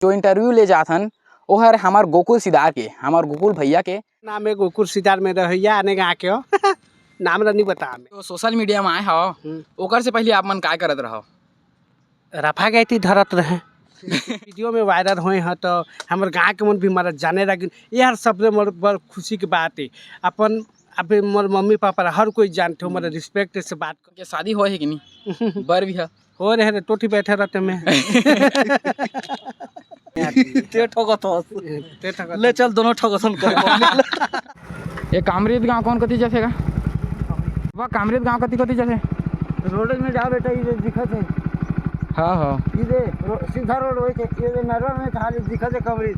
जो इंटरव्यू ले जाथन वो हर हमार गोकुल सिदार के, हमार गोकुल भैया के नाम है गोकुल सिदार में रहिया आने गा के हो नाम नहीं बता हमें। तो सोशल मीडिया में आए हो ओकर से पहले आप मन काय करत रहो? रफा गई थी धरत रहे वीडियो में वायरल हुए हैं तो हमारे गाँव के मन भी हमारा जाने लगे यार। सबसे बड़ खुशी की बात है अपन अभी मोर मम्मी पापा हर कोई जानते हो, मेरा रिस्पेक्ट से बात के शादी हो है कि नहीं? बर भी है हो रहे रे टोटी बैठे रहते में ते ठगत ले चल दोनों ठगसन कर। ये कामरेद गांव कौन कति जाथे का? वह कामरेद गांव कति कति जाथे? रोड में जा बेटा ये दिखत है। हाँ हाँ ये सीधा रोड होई के ये नरवा में खाली दिखत है कमरी।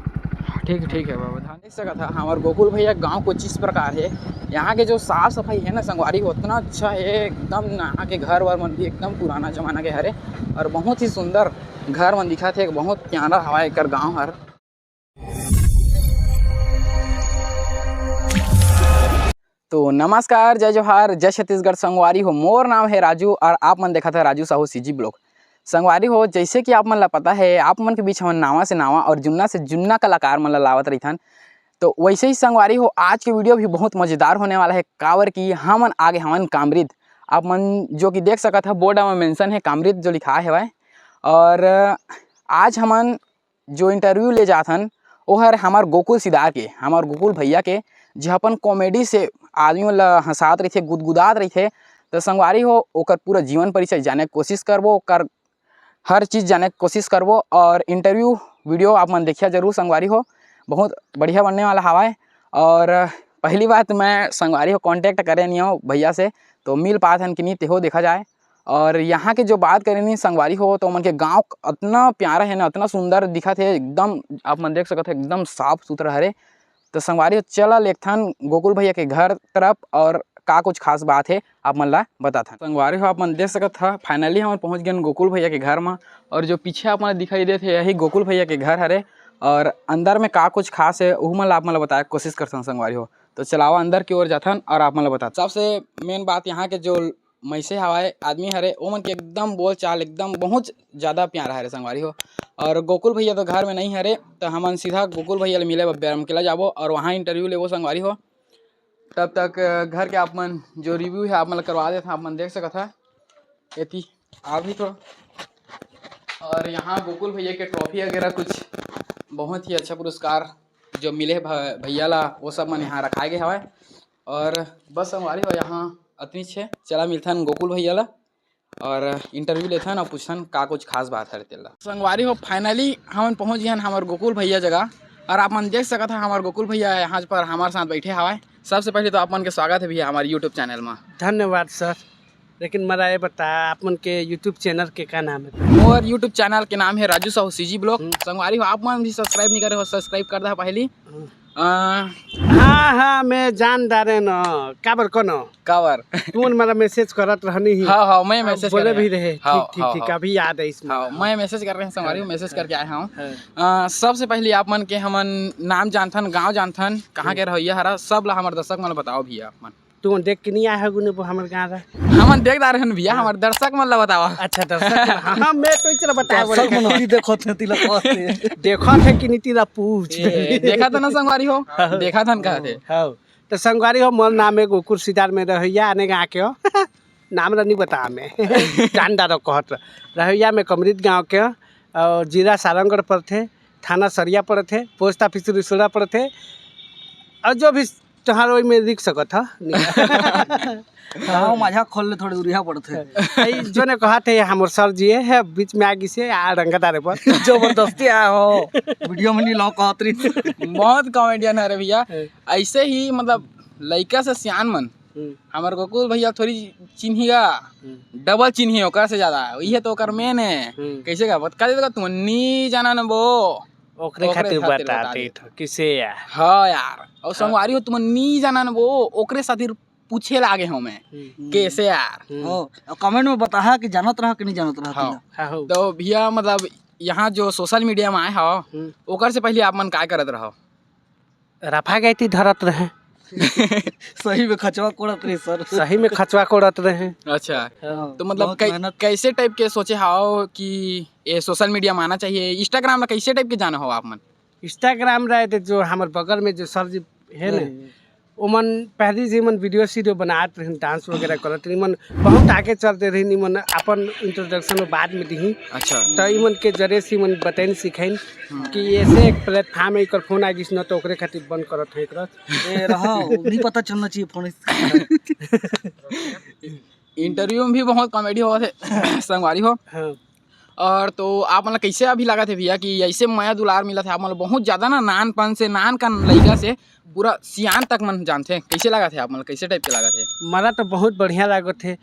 ठीक है बाबा। ध्यान देख सका था हमारे गोकुल भैया गांव कुछ इस प्रकार है। यहाँ के जो साफ सफाई है ना संगवारी उतना अच्छा है एकदम। यहाँ के घर वर मन भी एकदम पुराना जमाना के हरे और बहुत ही सुंदर घर मन दिखा थे। बहुत प्यारा हवा एक गाँव हर। तो नमस्कार, जय जोहार, जय छत्तीसगढ़। संगवारी हो मोर नाम है राजू और आप मन देखा था राजू साहू सीजी ब्लॉग। संगवारी हो जैसे कि आप मन ला पता है आप मन के बीच हम नावा से नावा और जुन्ना से जुन्ना कलाकार मन ला लावत रहीथन। तो वैसे ही संगवारी हो आज के वीडियो भी बहुत मज़ेदार होने वाला है। कावर की हमन आगे हमन कामरिद आप मन जो कि देख सका था बोर्ड में मेंशन है कामरिद जो लिखा है वह। और आज हमन जो इंटरव्यू ले जाथन वो हर हमार गोकुल सिदार के, हमार गोकुल भैया के, जो अपन कॉमेडी से आदमी मन ला हंसात रही थे, गुदगुदात रही थे। तो संगवारी हो ओकर पूरा जीवन परिचय जाने की कोशिश करबो, ओकर हर चीज़ जाने की कोशिश करबो और इंटरव्यू वीडियो आप मन देखिए जरूर। संगवारी हो बहुत बढ़िया बनने वाला हवा है। और पहली बात मैं संगवारी हो कांटेक्ट करे नहीं हो भैया से तो मिल पाते हैं कि नहीं तेहो देखा जाए। और यहाँ के जो बात करें नहीं संगवारी हो तो मन के गाँव इतना प्यारा है ना, इतना सुंदर दिखा थे एकदम। आप मन देख सकते एकदम साफ सुथरा हरे। तो संगवारी हो चला लेखथन गोकुल भैया के घर तरफ और का कुछ खास बात है आप मन ला बताथन। संगवारी हो आप मन देख सकत था फाइनली हम पहुंच गए गोकुल भैया के घर में। और जो पीछे आप मन दिखाई देते यही गोकुल भैया के घर हरे और अंदर में का कुछ खास है वो मन आप मन ला बताए कोशिश करथन संगवारी हो। तो चलावा अंदर की ओर जाथन और आप मन ला बता। सबसे मेन बात यहाँ के जो मैसे हवाए आदमी हरे वो मन के एकदम बोल चाल एकदम बहुत ज़्यादा प्यारा हरे संगवारी हो। और गोकुल भैया तो घर में नहीं हरे तो हमन सीधा गोकुल भैया ले मिले बेरमकेला जाबो और वहाँ इंटरव्यू लेबो संगवारी हो। तब तक घर के आप मन जो रिव्यू है आप मन करवा देते आप मन देख सकता था एथी आप ही तो। और यहाँ गोकुल भैया के ट्रॉफी वगैरह कुछ बहुत ही अच्छा पुरस्कार जो मिले भैया ला वो सब मन यहाँ रखाए गए हवा। और बस हमारी हो यहाँ अतनी छे चला मिलथन गोकुल भैया ला और इंटरव्यू लेथन और पूछथन का कुछ खास बात है तेला। संगवारी हो फाइनली हम पहुँच गए हमारे गोकुल भैया जगह और आप मन देख सकता था हमारे गोकुल भैया यहाँ पर हमारे साथ बैठे हवा। सबसे पहले तो आप मन के स्वागत है भैया हमारे यूट्यूब चैनल में। धन्यवाद सर। लेकिन मेरा ये बता आप मन के यूट्यूब चैनल के क्या नाम है? और यूट्यूब चैनल के नाम है राजू साहू सीजी ब्लॉग। संगवारी हो आप मन भी सब्सक्राइब नहीं करे हो सब्सक्राइब कर दे पहली। हाँ मैं जान डारे न काबर कनो कावर तुम मेरा मैसेज करत रहनी ही। हाँ मैं मैसेज बोले भी रहे ठीक अभी याद है इसमें। मैं मैसेज कर रहे हैं संगवारी हो मैसेज करके आया हूँ। सबसे पहले आप मन के हमन नाम जानथन, गांव जानथन, कहाँ के रहिया हरा सब ला हमारे दर्शक मन बताओ भैया आप मन। तुम देख के नहीं आया गुने हमारे गाँव रहा हमन देख रहे हैं भैया हमारे दर्शक मन ला बताओ। अच्छा दर्शक हाँ मैं तो इतना बताया देखो थे तिला देखो थे कि नीति ला पूछ देखा था ना संगवारी हो देखा था कहा थे। हाँ तो संगवारी हो मोर नाम है गोकुल सिदार में रहिया आने गाँव के हो नाम नहीं बता हमें जान डारो कहत रहिया में कमरिद गाँव के और जिला सारंगढ़ पर थे, थाना सरिया पर थे, पोस्ट ऑफिस रिसोड़ा पर थे और जो भी तोहार वही में लिख सकत था। हाँ माझा खोल ले थोड़ी दूरिया पड़ते जो ने कहा थे हमर सर जी है बीच में आगे से आ रंगदारे पर जबरदस्ती आया हो वीडियो में नहीं लो कहतरी बहुत कॉमेडियन है रे भैया। ऐसे ही मतलब लड़का से सियान मन हमारे गोकुल भैया थोड़ी चिन्हिगा डबल चिन्ही ओकर से ज्यादा ये तो ओकर मेन है। कैसे का बता देगा तुम नी जाना न वो ओकरे खातिर बताते किसे यार। हाँ यार और संगवारी हो तुम नी जाना न वो ओकरे खातिर पूछे लागे हो मैं कैसे यार। कमेंट में बताया कि जानत रहा कि नहीं जानत रहा। हाँ तो भैया मतलब यहाँ जो सोशल मीडिया में आए हो ओकर से पहले आप मन काय करत रहो? रफा गई थी धरत रहे सही में खचवा कोड़त रही सर। सही में खचवा कोड़त रहे। अच्छा, हाँ, तो मतलब बहुत मेहनत। कैसे टाइप के सोचे हाओ कि ये सोशल मीडिया में आना चाहिए, इंस्टाग्राम में कैसे टाइप के जाना हो आप मन? इंस्टाग्राम रहे थे जो हमारे बगल में जो सर जी है ना, ओमन पहले से मन वीडियो सीडियो बनात रही, डांस वगैरह करत रही, मन बहुत आगे चलते रही, निमन अपन इंट्रोडक्शन में बाद में दी। अच्छा, तो इमन के जरिए से मन बताइन सिखाइन कि ऐसे एक प्लेटफॉर्म है, फोन आ गिस न तो ओकरे खातिर बंद करत है एकरा। ए रहा नहीं पता चलना चाहिए फोन। इंटरव्यू में भी बहुत कॉमेडी हुआ थे संगवारी हो। हाँ। और तो आप मतलब कैसे अभी लगा थे भैया कि ऐसे माया दुलार मिला था आप मतलब बहुत ज़्यादा ना, नानपन से नान का लड़का से पूरा सियान तक मन जानते हैं, कैसे लगा थे आप मतलब कैसे टाइप के लगा थे? मला तो बहुत बढ़िया लागत थे,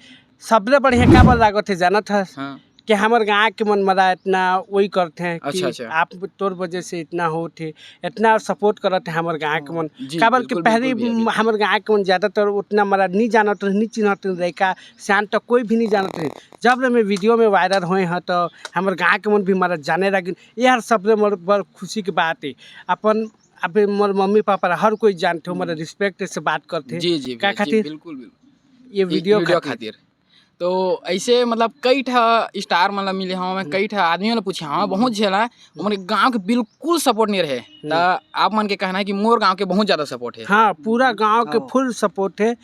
सबले बढ़िया क्या बार लागत थे जाना था हाँ, कि हमारे गाँव के मन मरा इतना वही करते हैं कि अच्छा, अच्छा। आप तोर वजह से इतना हो थे, इतना सपोर्ट करते हैं हमारे गाँव के मन। जी, काबर के बिल्कुल, पहले बिल्कुल भैया, हमारे गाँव के मन ज़्यादातर उतना मरा नहीं जानते नहीं चिन्हते लड़का शान तक कोई भी नहीं जानते रहे। जब मैं वीडियो में वायरल हुए हैं तो हमारे गाँव के मन भी हमारा जाने लगे, यार सबसे बड़ खुशी की बात है। अपन अभी मोर मम्मी पापा हर कोई जानते हो, हमारा रिस्पेक्ट से बात करते जी जी क्या जी, खातिर बिल्कुल बिल्कुल ये वीडियो खातिर। तो ऐसे मतलब कई ठा स्टार मतलब मिले हाँ, मैं कई ठा आदमी ने पूछे हाँ बहुत झेला हमारे गांव के बिल्कुल सपोर्ट नहीं रहे, तो आप मन के कहना है कि मोर गांव के बहुत ज़्यादा सपोर्ट है? हाँ, पूरा गांव के फुल सपोर्ट है,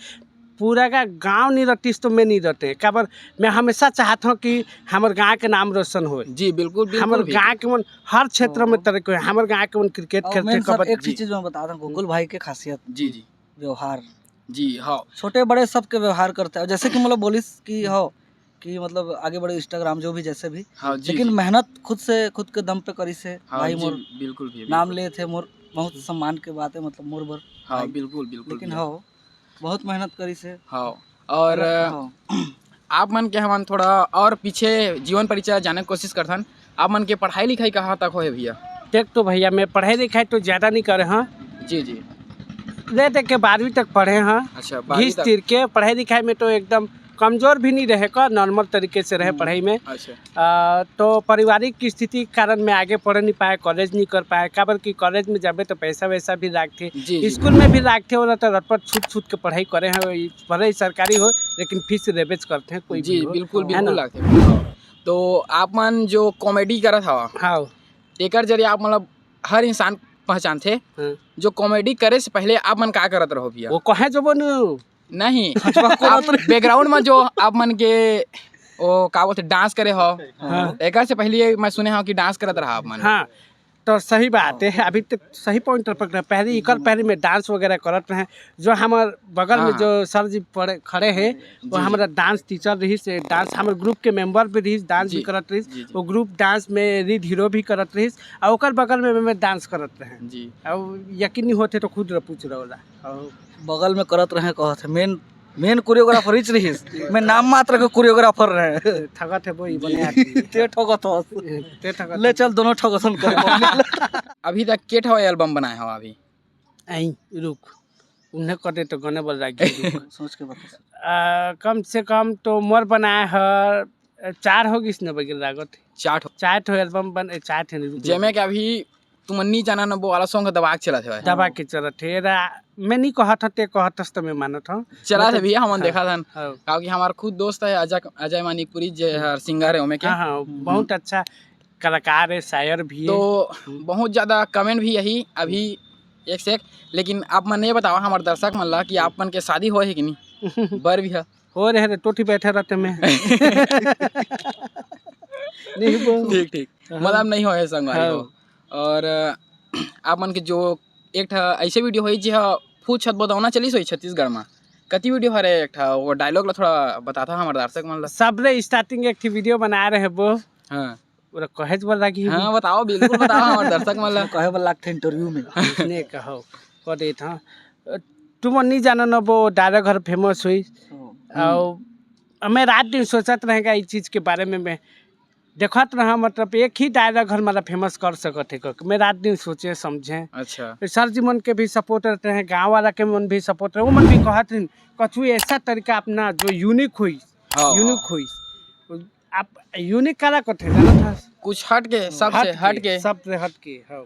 पूरा का गांव नहीं रहतीस तो मैं नहीं रहते। काबर मैं हमेशा चाहता हूँ कि हमारे गांव के नाम रोशन हो। जी बिल्कुल बिल्कुल हमारे भैया। गांव के मन हर क्षेत्र में तरक्की हो। हमारे गांव के मन क्रिकेट और खेलते, मेन सर कबड्डी। एक चीज मैं बता दूं, गोकुल भाई के खासियत जी जी व्यवहार, जी हाँ, छोटे बड़े सबके व्यवहार करते हैं। जैसे कि मतलब बोलिस कि हो कि मतलब आगे बढ़े इंस्टाग्राम जो भी जैसे भी, हाँ जी लेकिन जी, मेहनत खुद से खुद के दम पे करी से हाँ भाई जी मोर बिल्कुल भैया, नाम बिल्कुल। ले थे, मोर बहुत सम्मान के बात है, मतलब मोर बर हाँ भाई। बिल्कुल बिल्कुल लेकिन भैया। हो बहुत मेहनत करी से। हाँ, और हो आप मन के हमन थोड़ा और पीछे जीवन परिचय जाने की कोशिश करथन, आप मन के पढ़ाई लिखाई कहाँ तक होए भैया? देख तो भैया मैं पढ़ाई लिखाई तो ज़्यादा नहीं करे हाँ, जी जी, ले देख के 12वीं तक पढ़े हाँ। अच्छा 12वीं घिस तक, तीर के पढ़ाई लिखाई में तो एकदम कमज़ोर भी नहीं रहे का, नॉर्मल तरीके से रहे पढ़ाई में। अच्छा तो पारिवारिक की स्थिति के कारण मैं आगे पढ़ नहीं पाया, कॉलेज नहीं कर पाया। काबर कि कॉलेज में जाबे तो पैसा वैसा भी लागते, जी जी, स्कूल में भी लागते हो तो रटपट छूट छूट के पढ़ाई करे हैं, भले ही सरकारी हो लेकिन फीस रेबेज करते हैं कोई जी भी हो, बिल्कुल है बिल्कुल ना। लगते हैं। तो आप मन जो कॉमेडी करत हवा हाँ तेकर जरिए आप मतलब हर इंसान पहचानते, हाँ। जो कॉमेडी करे से पहले आप मन का करत रहो भैया? वो कहे जो बोलू नहीं आप बैकग्राउंड में जो आप मन के वो का बोलते डांस करे हो, हाँ एकर से पहले मैं सुने हो कि डांस करत रहा आप मन। हाँ, तो सही बात है, अभी तक सही पॉइंट पकड़ रहे। पहले इकर पहले में डांस वगैरह करत रहे, जो हमारे बगल में हाँ। जो सर जी पड़े खड़े हैं वो हमारा डांस टीचर रही से, डांस हमारे ग्रुप के मेंबर भी रही, डांस भी जी, करत रही। जी, जी। वो ग्रुप डांस में रीड हीरो भी करत रही और ओकर बगल में मैं डांस करत रहे। जी और यकीन नहीं होते तो खुद पूछ रहा और बगल में करत रहे कहत है मेन कोरियोग्राफर हिच रही, मैं नाम मात्र के कोरियोग्राफर रहे। ठगत है वही बने ते ठगत हो, ते ठगत ले चल दोनों ठगसन करे। अभी तक के ठो एल्बम बनाए हो अभी? आई रुक उन्हें कर दे तो गाने बोल रहा सोच के बता। कम से कम तो मोर बनाया है 4 होगी इसने बगल लागत 4 ठो एल्बम बन 4 थे नहीं जेमे के अभी तुम नहीं जाना न वो वाला सॉन्ग दबाक चला थे दबा के चलत थे मैं नहीं कहत ते कहतस तो मैं मानत हूँ चला थे भैया, हमन देखा था हाँ क्योंकि हमारा खुद दोस्त है अजय मानिकपुरी जो सिंगर है उमें के, हाँ बहुत अच्छा कलाकार है, शायर भी है। तो बहुत ज़्यादा कमेंट भी यही अभी एक से एक। लेकिन आप मन ये बताओ हमारे दर्शक मन ला कि आप मन के शादी हो है कि नहीं? बर भी है हो रहे रे टोटी बैठे रहते मैं नहीं वो ठीक ठीक, मतलब नहीं हो है संगवारी हो। और आप मन के जो एक ठा ऐसे वीडियो हुई जी फूल छत बताना चली सोई छत्तीसगढ़ में कति वीडियो हरे एक ठा वो डायलॉग ला थोड़ा बताता हमारे दर्शक मन ला। सब रे स्टार्टिंग एक थी वीडियो बना रहे वो हाँ पूरा कहेज बोल रहा कि हाँ बताओ, बिल्कुल बताओ हमारे दर्शक मन ला। कहे वाला थे इंटरव्यू में उसने कहो कह दे था तुम नहीं जाना ना वो डायरा घर फेमस हुई और मैं रात दिन सोचत रहेगा इस चीज़ के बारे में, मैं देखत रहा मतलब एक ही डायरा घर हमारा फेमस कर सकते है। मैं रात दिन सोचे समझे। अच्छा सर जी मन के भी सपोर्ट रहते हैं, गाँव वाला के मन भी सपोर्ट रहे, वो मन भी कहत रहे कछु ऐसा तरीका अपना जो यूनिक हुई, यूनिक हुई। आप यूनिक करा कथे जाना था कुछ हट के सबसे हट के सबसे हट के हाँ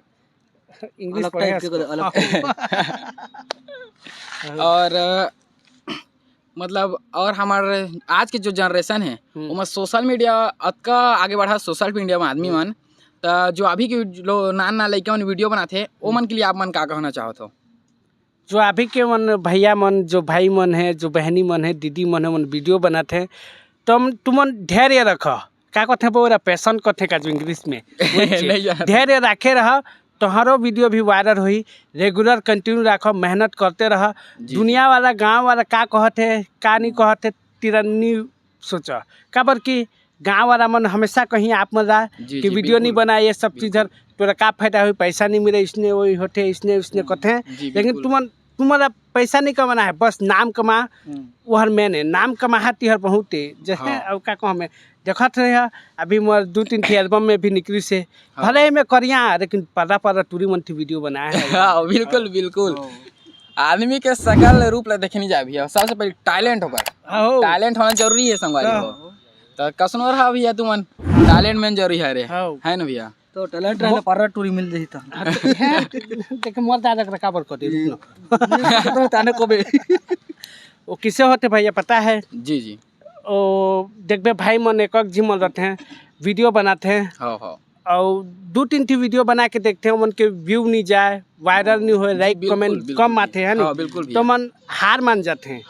इंग्लिश अलग पढ़े टाइप के अलग और मतलब और हमारे आज के जो जनरेशन है वो सोशल मीडिया अतका आगे बढ़ा सोशल मीडिया में आदमी मन तो जो अभी के नान लड़का मन वीडियो बनाते वो मन के लिए आप मन का कहना चाहत हो? जो अभी के मन भैया मन, जो भाई मन है, जो बहनी मन है, दीदी मन है, मन वीडियो बनाते हैं, तुमन धैर्य रख, का कहते हैं बोरा पैसन कहते का जो इंग्लिश में धैर्य रखे रह, तोहरो वीडियो भी वायरल हुई। रेगुलर कंटिन्यू रखो, मेहनत करते रह। दुनिया वाला गांव वाला का कहते का नहीं कहते तिरन्नी सोच, काबर कि गांव वाला मन हमेशा कहीं आप मजा कि वीडियो नहीं बनाए, ये सब चीज़ तोरा का फायदा हुई, पैसा नहीं मिले, इसने वही होते, इसने उसने कहते हैं। लेकिन तुम्हारा पैसा नहीं कमाना है, बस नाम कमा, वह मैंने नाम कमा तिहर बहुत जैसे अब का कह में देखत रहे अभी मोर 2-3 एल्बम में भी निकली से भले ही मैं करिया, लेकिन पर्दा टूरी मन थी वीडियो बनाया है। हाँ बिल्कुल बिल्कुल, आदमी के सकल रूप ला देखे नहीं जा भैया, सबसे पहले टैलेंट होगा, टैलेंट होना जरूरी है संगवारी हो। तो कसनो रहा भैया तुमन टैलेंट में जरूरी है रे, है ना भैया? तो टैलेंट रहना पर्दा टूरी मिल जाही था देख मोर दादा का काबर कर दे तो ताने को बे वो किसे होते भैया पता है? जी जी, ओ देखबे भाई मन एक जिमल रहते हैं, वीडियो बनाते हैं, और 2-3 थी वीडियो बना के देखते हैं, मन के व्यू नहीं जाए, वायरल नहीं हो, लाइक कमेंट कम आते हैं ना, तो मन हार मान जाते हैं।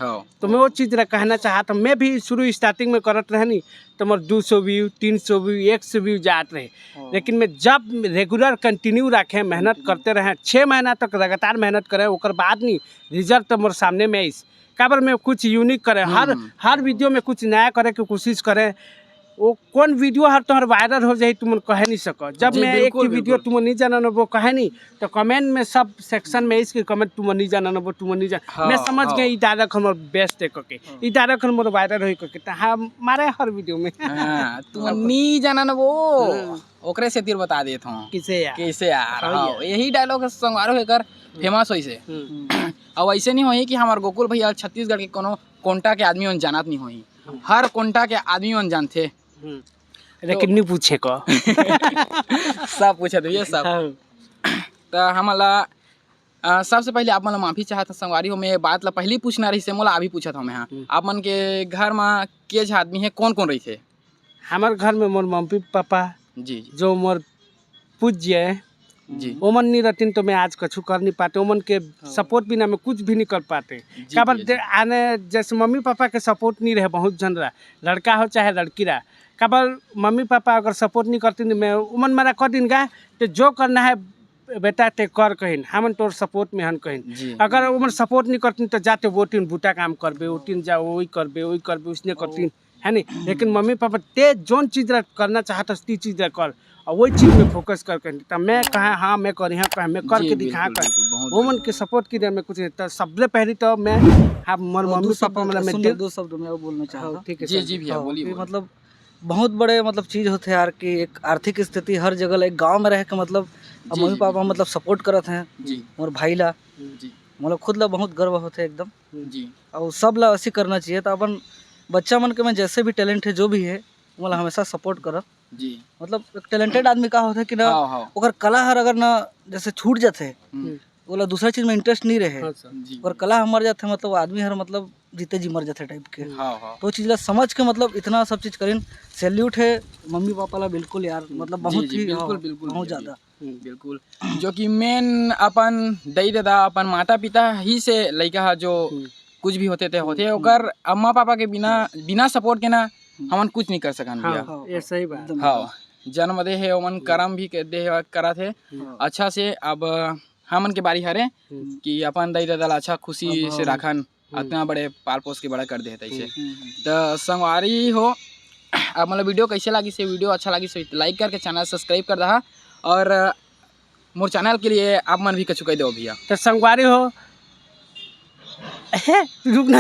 तो मैं वो चीज़ कहना चाहता हूँ, मैं भी शुरू स्टार्टिंग में करत रहे नहीं तो मोर 200 व्यू, 300 व्यू, 100 व्यू जाते रहे, लेकिन मैं जब रेगुलर कंटिन्यू रखें, मेहनत करते रहें, 6 महीना तक लगातार मेहनत करें, ओकर बाद नहीं रिजल्ट तो मोर सामने में आई, काबर में कुछ यूनिक करें, हर वीडियो में कुछ नया करे की कोशिश करें। वो कौन वीडियो हर तुम्हार वायरल हो जाए तुम कह नहीं सको। जब मैं एक ही वीडियो तुम नहीं जाना वो कहे नहीं, तो कमेंट में सब सेक्शन में इसके कमेंट तुम नहीं जाना वो तुम नहीं जाना, मैं समझ गए ई डायरेक्ट हमर बेस्ट है करके, ई डायरेक्ट हमर वायरल होई करके, तो हम मारे हर वीडियो में तुम नहीं जाना ना वो ओकरे से तीर बता देता हूँ कैसे यार, यही डायलॉग संगवारो होकर फेमस होई से। और ऐसे नहीं होई कि हमार गोकुल भैया छत्तीसगढ़ के कोनो कोंटा के आदमी मन जानत नहीं होई, हर कोंटा के आदमी मन जानते, लेकिन नहीं पूछे को सब पूछे तो ये सब। तो हमला सबसे पहले आप मन माफी चाहत संगवारी हो, मैं बात ला पहले पूछना रही से मोला अभी पूछत हूँ मैं, आप मन के घर में के आदमी है, कौन कौन रही थे? हमारे घर में मोर मम्मी पापा जी जो मोर पूज्य है जी, ओमन नहीं रहती तो मैं आज कछु कर नहीं पाते, ओमन के सपोर्ट बिना मैं कुछ भी नहीं कर पाते। काबर आने जैसे मम्मी पापा के सपोर्ट नहीं रहे, बहुत जन रहा, लड़का हो चाहे लड़की रहा, काबर मम्मी पापा अगर सपोर्ट नहीं करती तो मैं उमन मेरा कर दिन गा तो जो करना है बेटा ते कर कहिन, हमन तोर सपोर्ट में हन कहिन। अगर उमन सपोर्ट नहीं करती तो जाते वोटिन बूटा काम करबे, वोटिन जा वही करबे उसने करती है नहीं। लेकिन मम्मी पापा ते जोन चीज़ करना चाहता ती चीज़ कर, और वही चीज़ में फोकस करके तब मैं कहा हाँ मैं कर यहाँ कहा मैं करके दिखा कर, वो मन के सपोर्ट की मैं कुछ तो सबसे पहले तो मैं हाँ मोर मम्मी पापा मतलब मैं 2 शब्द में बोलना चाहता। ठीक है जी जी भैया बोलिए। मतलब बहुत बड़े मतलब चीज़ होते हैं यार कि एक आर्थिक स्थिति हर जगह एक गांव में रह के मतलब मम्मी पापा मतलब सपोर्ट करते हैं जी, और भाई ला जी मतलब खुद ला बहुत गर्व होते हैं एकदम जी, और सब ला ऐसे करना चाहिए। तो अपन बच्चा मन के में जैसे भी टैलेंट है जो भी है मतलब हमेशा सपोर्ट करब जी। मतलब एक टैलेंटेड आदमी का होता है कि ना ओकर कला हर अगर ना जैसे छूट जाते बोला दूसरा चीज में इंटरेस्ट नहीं रहे और कला मर जाते मतलब आदमी हर मतलब जीते जी मर जाते टाइप के। तो चीज ला समझ के मतलब इतना सब चीज करें, सैल्यूट है मम्मी पापा ला बिल्कुल यार, मतलब बहुत ही बिल्कुल बहुत ज्यादा बिल्कुल। जो कि मेन अपन दाई दादा अपन माता पिता ही से लड़का जो कुछ भी होते थे ओकर अम्मा पापा के बिना सपोर्ट के ना हमन कुछ नहीं कर सकन भैया। ये सही बात। हाँ जन्म दे है ओमन कर्म भी दे करा थे अच्छा से। अब हमन के बारी हरे कि अपन दाई दादा अच्छा खुशी से राखन, इतना बड़े पाल पोस के बड़ा कर दे ऐसे। तो संगवारी हो अब मतलब वीडियो कैसे लगी से, वीडियो अच्छा लगी से लाइक करके चैनल सब्सक्राइब कर दहा और मोर चैनल के लिए आप मन भी कछु कह दो भैया। तो संगवारी हो रुकना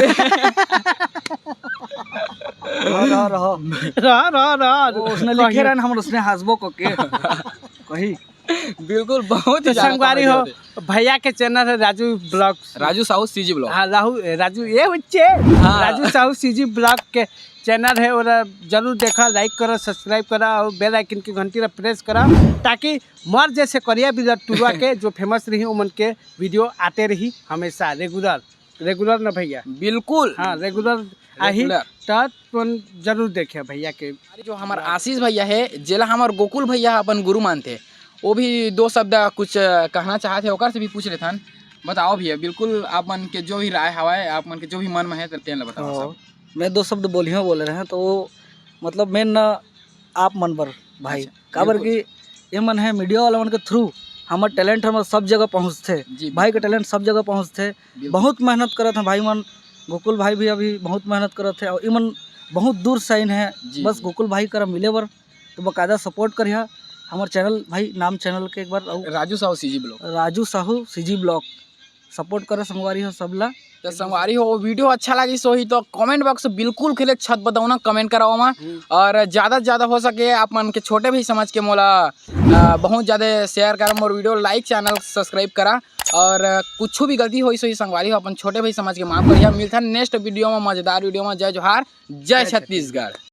रह उसने लिखे रहन हम उसने हंसबो को के कही बिल्कुल बहुत ही संगवारी हो भैया के चैनल है Raju blogs, Raju Sahu CG blog. हाँ राजू ये बच्चे राजू साहू सीजी ब्लॉग के चैनल है और जरूर देखा, लाइक करो, सब्सक्राइब करो और बेल आइकन की घंटी प्रेस करो ताकि मर जैसे करिया बिजर टूरा के जो फेमस रही उमन के वीडियो आते रही हमेशा रेगुलर। रेगुलर ना भैया। बिल्कुल हाँ रेगुलर आही रेगुलर। तब जरूर देखे भैया के। जो हमारे आशीष भैया है जेला हमारे गोकुल भैया अपन गुरु मानते, वो भी 2 शब्द कुछ कहना चाहते हैं, ओकर से भी पूछ रहे थे। बताओ भैया, बिल्कुल आप मन के जो भी राय हवाए, आप मन के जो भी मन में है तेन बताओ सब। मैं 2 शब्द बोलियो बोले रहे हैं तो वो मतलब मेन ना आप मन बर भाई काबर कि ये मन है मीडिया वाला मन के थ्रू हमार टैलेंट हम सब जगह पहुँचते, जी भाई के टैलेंट सब जगह पहुँचते। बहुत मेहनत करत हैं भाई मन, गोकुल भाई भी अभी बहुत मेहनत करत है और ये मन बहुत दूर से आइन है। जी, बस जी। गोकुल भाई कर मिले बर तो बकायदा सपोर्ट करिए हमार चैनल भाई, नाम चैनल के एक बार Raju Sahu CG blog, Raju Sahu CG blog support करे संगवारी हो सबला। तो संगवारी हो वीडियो अच्छा लगी सो ही तो कमेंट बॉक्स बिल्कुल खेले छत बताओ ना, कमेंट कराओ मा। और ज़्यादा से ज़्यादा हो सके आप मन के छोटे भी समझ के मोला बहुत ज़्यादा शेयर करा और वीडियो लाइक, चैनल सब्सक्राइब करा। और कुछ भी गलती हो सो ही संगवारी हो अपन छोटे भी समझ के माफ करिए। मिलता है नेक्स्ट वीडियो में, मजेदार वीडियो में। जय जोहार, जय छत्तीसगढ़।